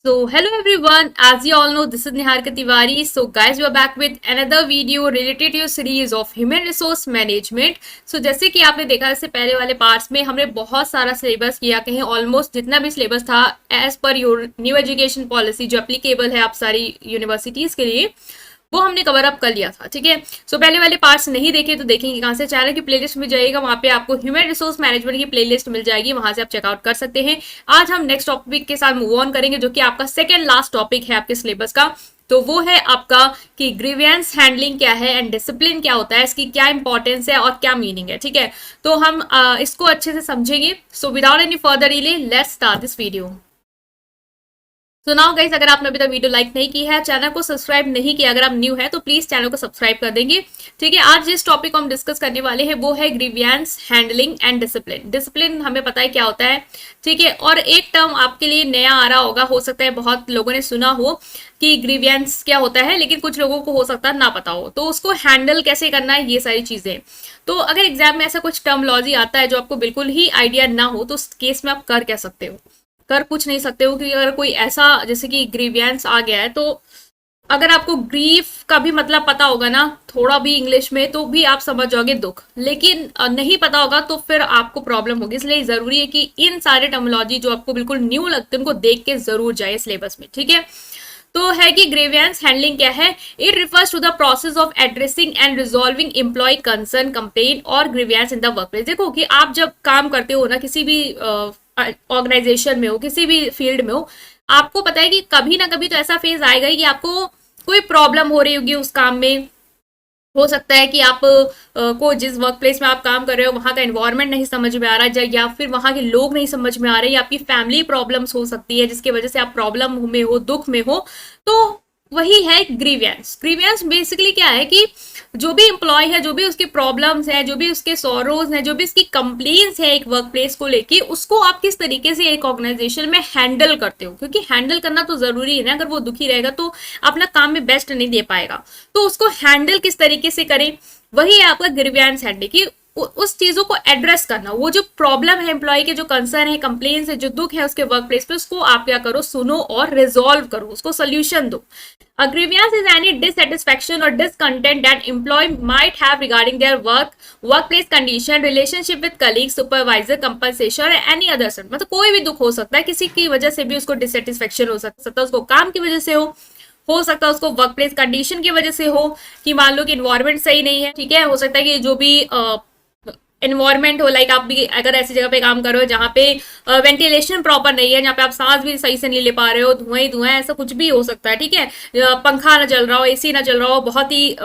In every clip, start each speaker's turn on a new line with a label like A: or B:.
A: So, hello everyone. As you all know, this is Niharika Tiwari. So, guys, we are back with another video related to a series of human resource management. So, जैसे कि आपने देखा इससे पहले वाले parts में हमने बहुत सारा सिलेबस किया, कहीं ऑलमोस्ट जितना भी सिलेबस था as per your new education policy जो एप्लीकेबल है आप सारी यूनिवर्सिटीज के लिए, वो हमने कवर अप कर लिया था। ठीक है, सो पहले वाले पार्ट्स नहीं देखे तो देखेंगे कहाँ से, चैनल की प्लेलिस्ट में जाइएगा, वहां पे आपको ह्यूमन रिसोर्स मैनेजमेंट की प्लेलिस्ट मिल जाएगी, वहां से आप चेकआउट कर सकते हैं। आज हम नेक्स्ट टॉपिक के साथ मूव ऑन करेंगे जो कि आपका सेकेंड लास्ट टॉपिक है आपके सिलेबस का। तो वो है आपका कि ग्रीवियंस हैंडलिंग क्या है एंड डिसिप्लिन क्या होता है, इसकी क्या इंपॉर्टेंस है और क्या मीनिंग है। ठीक है, तो हम इसको अच्छे से समझेंगे। So without any further delay let's start this video. तो नाउ गाइस, अगर आपने अभी तक वीडियो लाइक नहीं की है, चैनल को सब्सक्राइब नहीं किया, अगर आप न्यू है तो प्लीज चैनल को सब्सक्राइब कर देंगे। ठीक है, आज जिस टॉपिक को हम डिस्कस करने वाले हैं वो है grievance handling and discipline. Discipline हमें पता है क्या होता है। ठीक है, और एक टर्म आपके लिए नया आ रहा होगा, हो सकता है बहुत लोगों ने सुना हो कि ग्रीवियंस क्या होता है, लेकिन कुछ लोगों को हो सकता है ना पता हो। तो उसको हैंडल कैसे करना है, ये सारी चीजें। तो अगर एग्जाम में ऐसा कुछ टर्मोलॉजी आता है जो आपको बिल्कुल ही आइडिया ना हो, तो उस केस में आप कर क्या सकते हो, कर कुछ नहीं सकते हो। क्योंकि अगर कोई ऐसा जैसे कि ग्रीवियंस आ गया है, तो अगर आपको ग्रीफ का भी मतलब पता होगा ना थोड़ा भी इंग्लिश में, तो भी आप समझ जाओगे दुख, लेकिन नहीं पता होगा तो फिर आपको प्रॉब्लम होगी। इसलिए जरूरी है कि इन सारे टर्मिनोलॉजी जो आपको बिल्कुल न्यू लगते हैं उनको देख के जरूर जाए सिलेबस में। ठीक है, तो है कि ग्रीवियंस हैंडलिंग क्या है। It refers to the process of addressing and resolving employee concern, complain और ग्रीवियंस इन द वर्कप्लेस। देखो कि आप जब काम करते हो ना, किसी भी ऑर्गेनाइजेशन में हो, किसी भी फील्ड में हो, आपको पता है कि कभी ना कभी तो ऐसा फेज आएगा ही कि आपको कोई प्रॉब्लम हो रही होगी उस काम में। हो सकता है कि आप को जिस वर्क प्लेस में आप काम कर रहे हो वहां का एनवायरनमेंट नहीं समझ में आ रहा है, या फिर वहां के लोग नहीं समझ में आ रहे, या आपकी फैमिली प्रॉब्लम्स हो सकती है जिसकी वजह से आप प्रॉब्लम में हो, दुख में हो। तो वही है ग्रीवियंस। ग्रीवियंस बेसिकली क्या है कि जो भी एम्प्लॉय है, जो भी उसके प्रॉब्लम्स है, जो भी उसके सॉरोज है, जो भी उसकी कंप्लेन्स है एक वर्क प्लेस को लेके, उसको आप किस तरीके से एक ऑर्गेनाइजेशन में हैंडल करते हो। क्योंकि हैंडल करना तो जरूरी है ना, अगर वो दुखी रहेगा तो अपना काम में बेस्ट नहीं दे पाएगा। तो उसको हैंडल किस तरीके से करें, वही है आपका ग्रीवियंस हैंडलिंग की। उस चीजों को एड्रेस करना, वो जो प्रॉब्लम है एम्प्लॉय के, जो कंसर्न है, कंप्लेन्स है, जो दुख है उसके वर्क प्लेस पे, उसको आप क्या करो, सुनो और रिजॉल्व करो, उसको सोल्यूशन दो। A grievance is any dissatisfaction or discontent that employee might have regarding their workplace condition, relationship with colleagues, supervisor, compensation or any other sort। मतलब कोई भी दुख हो सकता है, किसी की वजह से भी उसको डिससेटिस्फेक्शन हो सकता है, उसको काम की वजह से हो सकता है उसको वर्क प्लेस कंडीशन की वजह से हो, कि मान लो कि इन्वायरमेंट सही नहीं है। ठीक है, हो सकता है कि जो भी एनवायरमेंट हो, लाइक आप भी अगर ऐसी जगह पे काम कर रहे हो जहाँ पे वेंटिलेशन प्रॉपर नहीं है, जहाँ पे आप सांस भी सही से नहीं ले पा रहे हो, धुआं ही धुआं, ऐसा कुछ भी हो सकता है। ठीक है, पंखा ना चल रहा हो, एसी ना चल रहा हो, बहुत ही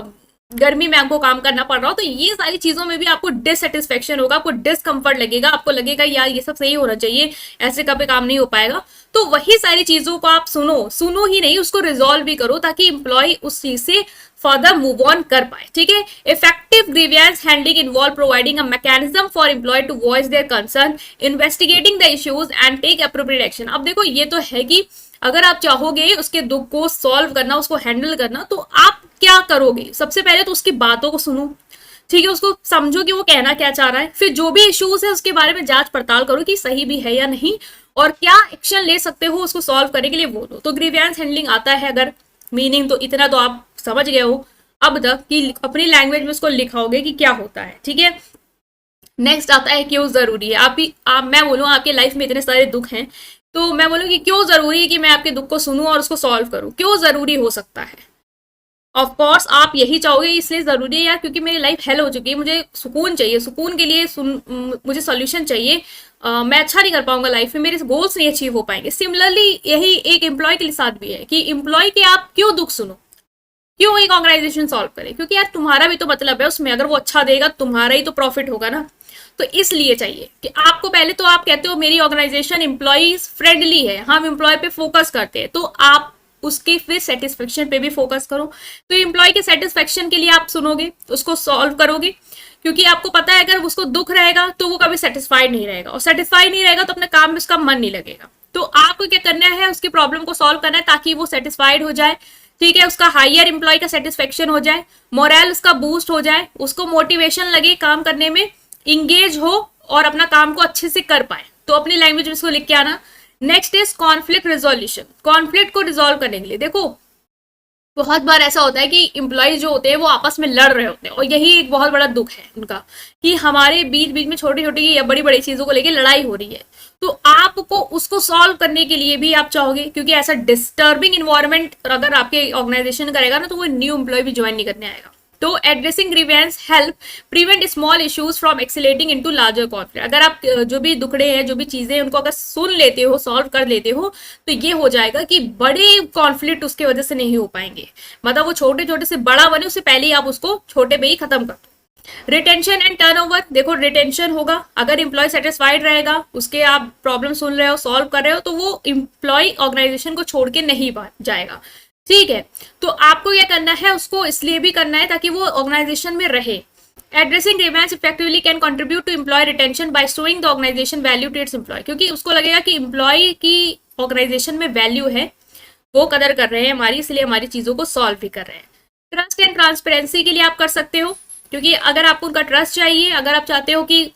A: गर्मी में आपको काम करना पड़ रहा हो, तो ये सारी चीजों में भी आपको डिससेटिस्फेक्शन होगा, आपको डिसकंफर्ट लगेगा, आपको लगेगा यार ये सब सही होना चाहिए, ऐसे कभी काम नहीं हो पाएगा। तो वही सारी चीजों को आप सुनो ही नहीं, उसको रिजॉल्व भी करो, ताकि इंप्लॉय उस चीज से फर्दर मूव ऑन कर पाए। ठीक है, effective grievances handling involve providing a mechanism for employee to voice their concern, investigating the issues and take appropriate action. अब देखो ये तो है कि अगर आप चाहोगे उसके दुख को सॉल्व करना, उसको हैंडल करना, तो आप क्या करोगे, सबसे पहले तो उसकी बातों को सुनो। ठीक है, उसको समझो कि वो कहना क्या चाह रहा है, फिर जो भी इश्यूज है उसके बारे में जांच पड़ताल करो कि सही भी है या नहीं, और क्या एक्शन ले सकते हो उसको सॉल्व करने के लिए, वो दो। तो ग्रीवियंस हैंडलिंग आता है, अगर मीनिंग तो इतना तो आप समझ गए हो अब तक कि अपनी लैंग्वेज में उसको लिखाओगे कि क्या होता है। ठीक है, नेक्स्ट आता है क्यों जरूरी है। मैं बोलूँ आपके लाइफ में इतने सारे दुख हैं, तो मैं बोलूँ कि क्यों जरूरी है कि मैं आपके दुख को सुनूं और उसको सॉल्व करूं, क्यों जरूरी हो सकता है। ऑफ कोर्स आप यही चाहोगे, इसलिए जरूरी है यार क्योंकि मेरी लाइफ हेल हो चुकी है, मुझे सुकून चाहिए, सुकून के लिए मुझे सोल्यूशन चाहिए। मैं अच्छा नहीं कर पाऊंगा लाइफ में, मेरे गोल्स नहीं अचीव हो पाएंगे। सिमिलरली यही एक एम्प्लॉय के साथ भी है कि एम्प्लॉय के आप क्यों दुख सुनो, क्यों एक ऑर्गेनाइजेशन सॉल्व करे, क्योंकि यार तुम्हारा भी तो मतलब है उसमें, अगर वो अच्छा देगा तुम्हारा ही तो प्रॉफिट होगा ना। तो इसलिए चाहिए कि आपको पहले तो आप कहते हो मेरी ऑर्गेनाइजेशन एम्प्लॉयज फ्रेंडली है, हम एम्प्लॉय पे फोकस करते हैं, तो आप उसके फिर सेटिस्फेक्शन पे भी फोकस करो। तो एम्प्लॉय के सेटिस्फेक्शन के लिए आप सुनोगे, उसको सॉल्व करोगे, क्योंकि आपको पता है अगर उसको दुख रहेगा तो वो कभी सेटिस्फाइड नहीं रहेगा, और सेटिस्फाइड नहीं रहेगा तो अपने काम में उसका मन नहीं लगेगा। तो आपको क्या करना है, उसकी प्रॉब्लम को सॉल्व करना है ताकि वो सेटिस्फाइड हो जाए। ठीक है, उसका हायर एम्प्लॉय का सेटिस्फेक्शन हो जाए, मोरल उसका बूस्ट हो जाए, उसको मोटिवेशन लगे काम करने में, इंगेज हो और अपना काम को अच्छे से कर पाए। तो अपनी लैंग्वेज में इसको लिख के आना, next is conflict resolution. Conflict को रिजोल्व करने के लिए देखो बहुत बार ऐसा होता है कि इम्प्लॉयज जो होते हैं वो आपस में लड़ रहे होते हैं, और यही एक बहुत बड़ा दुख है उनका कि हमारे बीच बीच में छोटी छोटी या बड़ी बड़ी चीजों को लेकर लड़ाई हो रही है। तो आपको उसको सॉल्व करने के लिए भी आप चाहोगे, क्योंकि ऐसा डिस्टर्बिंग इन्वायरमेंट अगर आपके ऑर्गेनाइजेशन करेगा ना तो वो न्यू एम्प्लॉय भी ज्वाइन नहीं करने आएगा। तो addressing grievance help prevent small issues from escalating into larger conflict. अगर आप जो भी दुखड़े हैं, जो भी चीजें हैं, उनको अगर सुन लेते हो, सॉल्व कर लेते हो, तो ये हो जाएगा कि बड़े कॉन्फ्लिक्ट उसके वजह से नहीं हो पाएंगे। मतलब वो छोटे छोटे से बड़ा बने उससे पहले ही आप उसको छोटे पे ही खत्म कर दो। रिटेंशन एंड टर्नओवर, देखो रिटेंशन होगा अगर एम्प्लॉय सेटिस्फाइड रहेगा, उसके आप प्रॉब्लम सुन रहे हो, सॉल्व कर रहे हो, तो वो एम्प्लॉय ऑर्गेनाइजेशन को छोड़ के नहीं जाएगा। ठीक है, तो आपको क्या करना है, उसको इसलिए भी करना है ताकि वो ऑर्गेनाइजेशन में रहे। Addressing grievance effectively can contribute to employee retention by showing the organisation value to its employee, क्योंकि उसको लगेगा कि एम्प्लॉय की ऑर्गेनाइजेशन में वैल्यू है, वो कदर कर रहे हैं हमारी, इसलिए हमारी चीजों को सॉल्व भी कर रहे हैं। ट्रस्ट एंड ट्रांसपेरेंसी के लिए आप कर सकते हो, क्योंकि अगर आपको उनका ट्रस्ट चाहिए, अगर आप चाहते हो कि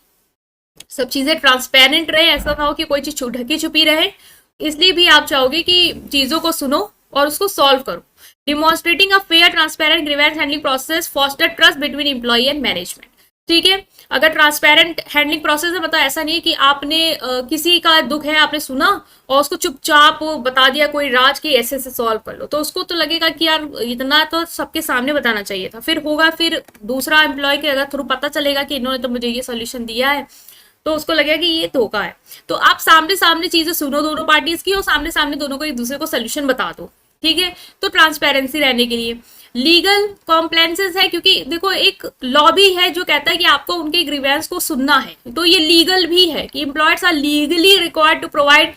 A: सब चीजें ट्रांसपेरेंट रहे, ऐसा ना हो कि कोई चीज ढकी छुपी रहे, इसलिए भी आप चाहोगे कि चीजों को सुनो और उसको सॉल्व करो। Demonstrating a fair transparent grievance handling process foster trust between employ and management. ठीक है, अगर ट्रांसपेरेंट हैंडलिंग प्रोसेस है, मतलब ऐसा नहीं कि आपने किसी का दुख है आपने सुना और उसको चुपचाप बता दिया कोई राज की ऐसे से सॉल्व कर लो, तो उसको तो लगेगा कि यार इतना तो सबके सामने बताना चाहिए था। फिर होगा, फिर दूसरा एम्प्लॉय के अगर थ्रू पता चलेगा कि इन्होंने तो मुझे ये सोल्यूशन दिया है, तो उसको लगेगा कि ये धोखा है। तो आप सामने सामने चीजें सुनो दोनों पार्टीज की, और सामने सामने दोनों को एक दूसरे को सोल्यूशन बता दो। ठीक है, तो ट्रांसपेरेंसी रहने के लिए लीगल कॉम्प्लायंसेस है, क्योंकि देखो एक लॉ भी है जो कहता है कि आपको उनके ग्रीवेंस को सुनना है, तो ये लीगल भी है कि employers are legally required to provide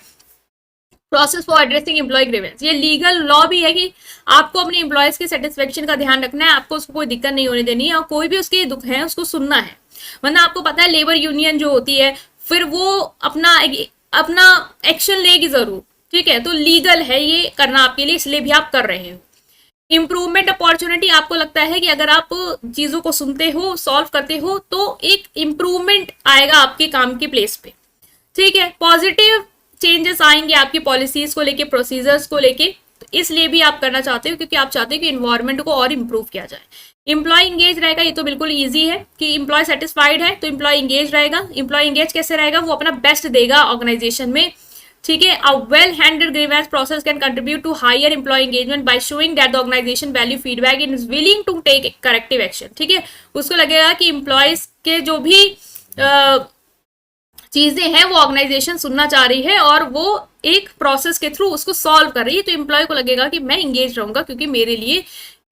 A: process for addressing employ grievance. ये लीगल लॉ भी है कि आपको अपने एम्प्लॉयज के सेटिस्फेक्शन का ध्यान रखना है, आपको उसको कोई दिक्कत नहीं होने देनी है, और कोई भी उसके दुख है उसको सुनना है। वरना आपको पता है लेबर यूनियन जो होती है फिर वो अपना अपना एक्शन लेगी जरूर। ठीक है, तो लीगल है ये करना आपके लिए, इसलिए भी आप कर रहे हो। इम्प्रूवमेंट अपॉर्चुनिटी, आपको लगता है कि अगर आप चीजों को सुनते हो, सॉल्व करते हो, तो एक इम्प्रूवमेंट आएगा आपके काम की प्लेस पे। ठीक है, पॉजिटिव चेंजेस आएंगे आपकी पॉलिसीज को लेके, प्रोसीजर्स को लेके, तो इसलिए भी आप करना चाहते हो क्योंकि आप चाहते हो कि इन्वायरमेंट को और इम्प्रूव किया जाए। एम्प्लॉय इंगेज रहेगा, ये तो बिल्कुल ईजी है कि एम्प्लॉय सेटिस्फाइड है तो एम्प्लॉय इंगेज रहेगा। एम्प्लॉय इंगेज कैसे रहेगा, वो अपना बेस्ट देगा ऑर्गेनाइजेशन में। ठीक है, a well handled grievance process can contribute to higher employ engagement by showing that the organisation value feedback and is willing to take corrective action. ठीक है, उसको लगेगा कि एम्प्लॉयज के जो भी चीजें हैं वो ऑर्गेनाइजेशन सुनना चाह रही है और वो एक प्रोसेस के थ्रू उसको सॉल्व कर रही है, तो एम्प्लॉय को लगेगा कि मैं इंगेज रहूंगा क्योंकि मेरे लिए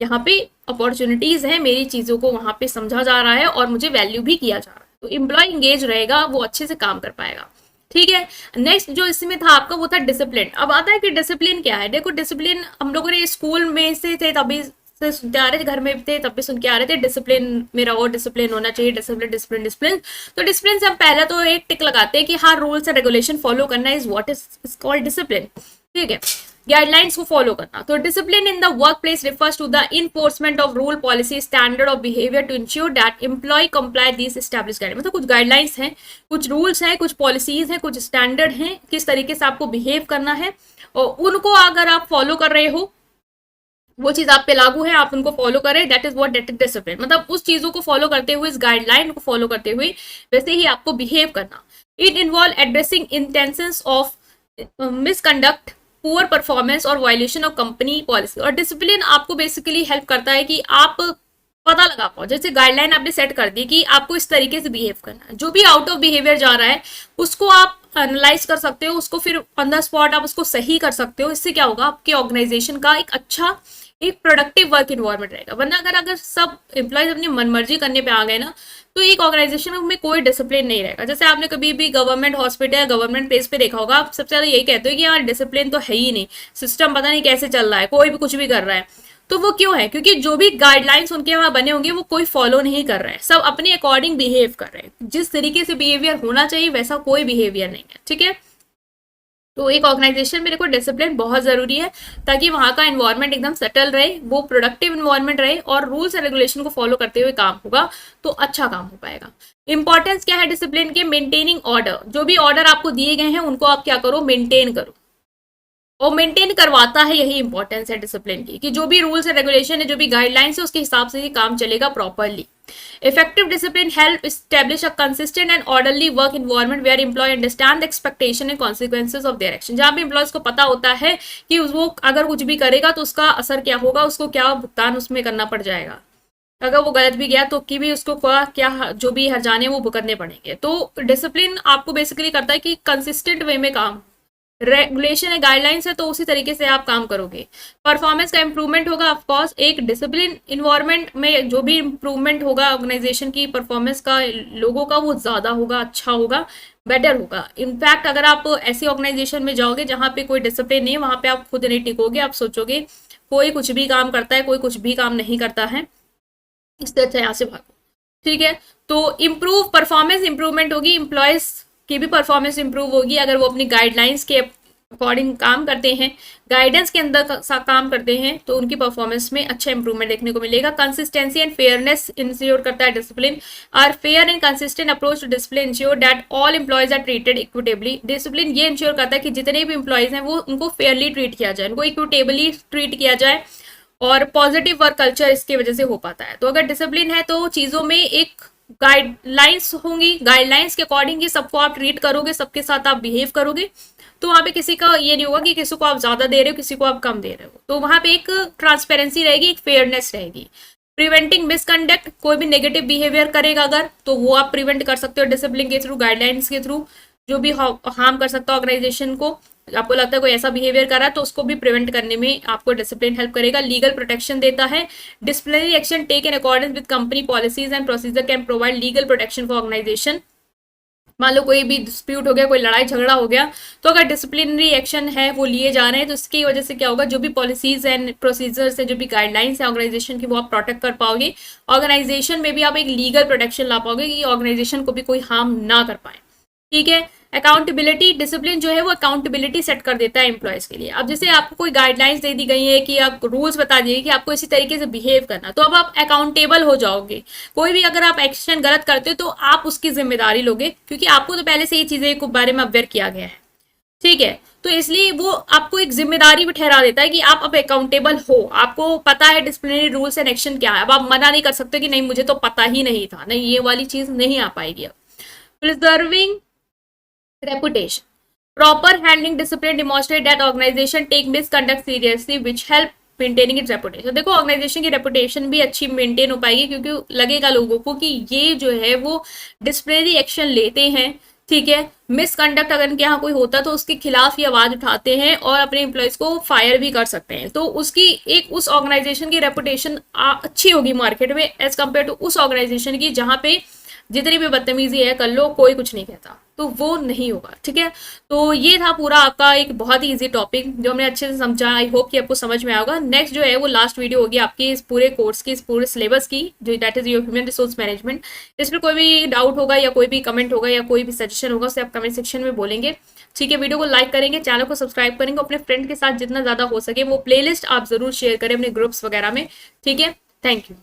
A: यहाँ पे अपॉर्चुनिटीज है, मेरी चीजों को वहां पे समझा जा रहा है और मुझे वैल्यू भी किया जा रहा है। तो एम्प्लॉय इंगेज रहेगा, वो अच्छे से काम कर पाएगा। ठीक है, नेक्स्ट जो इसमें था आपका वो था डिसिप्लिन। अब आता है कि डिसिप्लिन क्या है। देखो डिसिप्लिन हम लोगों ने स्कूल में से थे तभी से सुनते आ रहे थे, घर में थे तब भी सुन के आ रहे थे, डिसिप्लिन मेरा और डिसिप्लिन होना चाहिए, डिसिप्लिन डिसिप्लिन डिसिप्लिन। तो डिसिप्लिन से हम पहले तो एक टिक लगाते हैं कि हाँ रूल्स एंड रेगुलेशन फॉलो करना is what is called discipline. ठीक है, गाइडलाइंस को फॉलो करना। तो discipline in the workplace refers to the enforcement of rule policy standard of behaviour to ensure that employ comply this established guideline. मतलब कुछ guidelines हैं, कुछ rules हैं, कुछ पॉलिसीज हैं, कुछ स्टैंडर्ड हैं, किस तरीके से आपको बिहेव करना है, और उनको अगर आप फॉलो कर रहे हो, वो चीज आप पे लागू है, आप उनको फॉलो करें, that is what that is discipline. मतलब उस चीजों को फॉलो करते हुए, इस गाइडलाइन को फॉलो करते हुए वैसे ही आपको बिहेव करना। It involve addressing intentions of misconduct, poor performance और वायलेशन ऑफ कंपनी पॉलिसी। और डिसिप्लिन आपको बेसिकली हेल्प करता है कि आप पता लगा पाओ, जैसे गाइडलाइन आपने सेट कर दी कि आपको इस तरीके से बिहेव करना है, जो भी आउट ऑफ बिहेवियर जा रहा है उसको आप एनालाइज कर सकते हो, उसको फिर ऑन द स्पॉट आप उसको सही कर सकते हो। इससे क्या होगा, आपके ऑर्गेनाइजेशन का एक अच्छा एक प्रोडक्टिव वर्क इन्वायरमेंट रहेगा। वरना अगर सब एम्प्लॉयज अपनी मनमर्जी करने पे आ गए ना, तो एक ऑर्गेनाइजेशन में कोई डिसिप्लिन नहीं रहेगा। जैसे आपने कभी भी गवर्नमेंट हॉस्पिटल, गवर्नमेंट प्लेस पे देखा होगा, आप सबसे ज्यादा यही कहते हो कि यार डिसिप्लिन तो है ही नहीं, सिस्टम पता नहीं कैसे चल रहा है, कोई भी कुछ भी कर रहा है। तो वो क्यों है, क्योंकि जो भी गाइडलाइंस उनके वहां बने होंगे वो कोई फॉलो नहीं कर रहा है, सब अपने अकॉर्डिंग बिहेव कर रहे हैं। जिस तरीके से बिहेवियर होना चाहिए वैसा कोई बिहेवियर नहीं है। ठीक है, तो एक ऑर्गेनाइजेशन में देखो डिसिप्लिन बहुत जरूरी है, ताकि वहां का एनवायरनमेंट एकदम सेटल रहे, वो प्रोडक्टिव एनवायरनमेंट रहे और रूल्स एंड रेगुलेशन को फॉलो करते हुए काम होगा तो अच्छा काम हो पाएगा। इंपॉर्टेंस क्या है डिसिप्लिन के? मेंटेनिंग ऑर्डर, जो भी ऑर्डर आपको दिए गए हैं उनको आप क्या करो, मेंटेन करो, और मेंटेन करवाता है, यही इंपॉर्टेंस है डिसिप्लिन की, कि जो भी रूल्स एंड रेगुलेशन है, जो भी गाइडलाइंस है, उसके हिसाब से ही काम चलेगा properly. Effective discipline help establish a consistent and orderly work environment where employ understand the expectation and consequences of their action. जहां पे एम्प्लॉयज को पता होता है कि वो अगर कुछ भी करेगा तो उसका असर क्या होगा, उसको क्या भुगतान उसमें करना पड़ जाएगा, अगर वो गलत भी गया तो कि भी उसको क्या जो भी हर्जाने वो भुगतने पड़ेंगे। तो डिसिप्लिन आपको बेसिकली करता है कि कंसिस्टेंट वे में काम, रेगुलेशन है, गाइडलाइंस है, तो उसी तरीके से आप काम करोगे। परफॉर्मेंस का इंप्रूवमेंट होगा, ऑफकोर्स एक डिसिप्लिन इन्वायरमेंट में जो भी इंप्रूवमेंट होगा ऑर्गेनाइजेशन की परफॉर्मेंस का, लोगों का, वो ज्यादा होगा, अच्छा होगा, बेटर होगा। इनफैक्ट अगर आप ऐसी ऑर्गेनाइजेशन में जाओगे जहां पे कोई डिसिप्लिन नहीं है, वहां पे आप खुद नहीं टिकोगे, आप सोचोगे कोई कुछ भी काम करता है, कोई कुछ भी काम नहीं करता है, इस तरह से यहाँ से भागो। ठीक है, तो इम्प्रूव परफॉर्मेंस इंप्रूवमेंट होगी, इंप्लॉयज की भी परफॉर्मेंस इंप्रूव होगी अगर वो अपनी गाइडलाइंस के अकॉर्डिंग काम करते हैं, गाइडेंस के अंदर काम करते हैं, तो उनकी परफॉर्मेंस में अच्छा इंप्रूवमेंट देखने को मिलेगा। कंसिस्टेंसी एंड फेयरनेस इंश्योर करता है discipline. Are fair and consistent approach to discipline ensure that all employees are treated equitably. Discipline ये इंश्योर करता है कि जितने भी एम्प्लॉयज हैं वो उनको फेयरली ट्रीट किया जाए, उनको इक्विटेबली ट्रीट किया जाए, और पॉजिटिव वर्क कल्चर इसकी वजह से हो पाता है। तो अगर डिसिप्लिन है तो चीजों में एक गाइडलाइंस होंगी, गाइडलाइंस के अकॉर्डिंग ही सबको आप ट्रीट करोगे, सबके साथ आप बिहेव करोगे, तो वहां पे किसी का ये नहीं होगा कि किसी को आप ज्यादा दे रहे हो, किसी को आप कम दे रहे हो, तो वहां पे एक ट्रांसपेरेंसी रहेगी, एक फेयरनेस रहेगी। प्रिवेंटिंग मिसकंडक्ट, कोई भी नेगेटिव बिहेवियर करेगा अगर, तो वो आप प्रिवेंट कर सकते हो डिसिप्लिन के थ्रू, गाइडलाइंस के थ्रू, जो भी हार्म कर सकता है ऑर्गेनाइजेशन को, आपको लगता है कोई ऐसा बिहेवियर कर रहा है तो उसको भी प्रिवेंट करने में आपको डिसिप्लिन हेल्प करेगा। लीगल प्रोटेक्शन देता है, disciplinary action taken according with company policies and procedure can provide legal protection for organisation. मान लो कोई भी डिस्प्यूट हो गया, कोई लड़ाई झगड़ा हो गया, तो अगर डिसिप्लिनरी एक्शन है वो लिए जा रहे हैं, तो इसकी वजह से क्या होगा, जो भी पॉलिसीज एंड प्रोसीजर्स है, जो भी गाइडलाइंस है ऑर्गेनाइजेशन की, वो आप प्रोटेक्ट कर पाओगे। ऑर्गेनाइजेशन में भी आप एक लीगल प्रोटेक्शन ला पाओगे कि ऑर्गेनाइजेशन को भी कोई हार्म ना कर पाए। ठीक है, अकाउंटेबिलिटी, डिसिप्लिन जो है वो अकाउंटेबिलिटी सेट कर देता है एम्प्लॉयज के लिए। अब जैसे आपको कोई गाइडलाइंस दे दी गई है कि आप रूल्स बता दिए कि आपको इसी तरीके से बिहेव करना, तो अब आप अकाउंटेबल हो जाओगे। कोई भी अगर आप एक्शन गलत करते हो तो आप उसकी जिम्मेदारी लोगे, क्योंकि आपको तो पहले से ही चीजें के बारे में अवेयर किया गया है। ठीक है, तो इसलिए वो आपको एक जिम्मेदारी भी ठहरा देता है कि आप अब अकाउंटेबल हो, आपको पता है डिसिप्लिनरी रूल्स एंड एक्शन क्या है। अब आप मना नहीं कर सकते कि नहीं मुझे तो पता ही नहीं था, नहीं, ये वाली चीज नहीं आ पाएगी। अब preserving reputation, proper handling discipline demonstrate that organization take misconduct seriously which help maintaining its reputation। देखो ऑर्गेनाइजेशन की रेपुटेशन भी अच्छी मेंटेन हो पाएगी, क्योंकि लगेगा लोगों को कि ये जो है वो डिसिप्लिनरी एक्शन लेते हैं। ठीक है, मिसकंडक्ट अगर इनके यहाँ कोई होता तो उसके खिलाफ ही आवाज उठाते हैं और अपने एम्प्लॉयज को फायर भी कर सकते हैं। तो उसकी एक उस ऑर्गेनाइजेशन की रेपुटेशन अच्छी होगी मार्केट में एज कम्पेयर टू उस ऑर्गेनाइजेशन की जहाँ पे जितनी भी बदतमीजी है कर लो, कोई कुछ नहीं कहता, तो वो नहीं होगा। ठीक है, तो ये था पूरा आपका एक बहुत ही इजी टॉपिक जो हमने अच्छे से समझा। आई होप कि आपको समझ में आएगा। नेक्स्ट जो है वो लास्ट वीडियो होगी आपकी इस पूरे कोर्स की, इस पूरे सिलेबस की, जो that is your human resource management. इसमें कोई भी डाउट होगा या कोई भी कमेंट होगा या कोई भी सजेशन होगा, उसे आप कमेंट सेक्शन में बोलेंगे। ठीक है, वीडियो को लाइक करेंगे, चैनल को सब्सक्राइब करेंगे, अपने फ्रेंड के साथ जितना ज्यादा हो सके वो प्लेलिस्ट आप जरूर शेयर करें अपने ग्रुप्स वगैरह में। ठीक है, थैंक यू।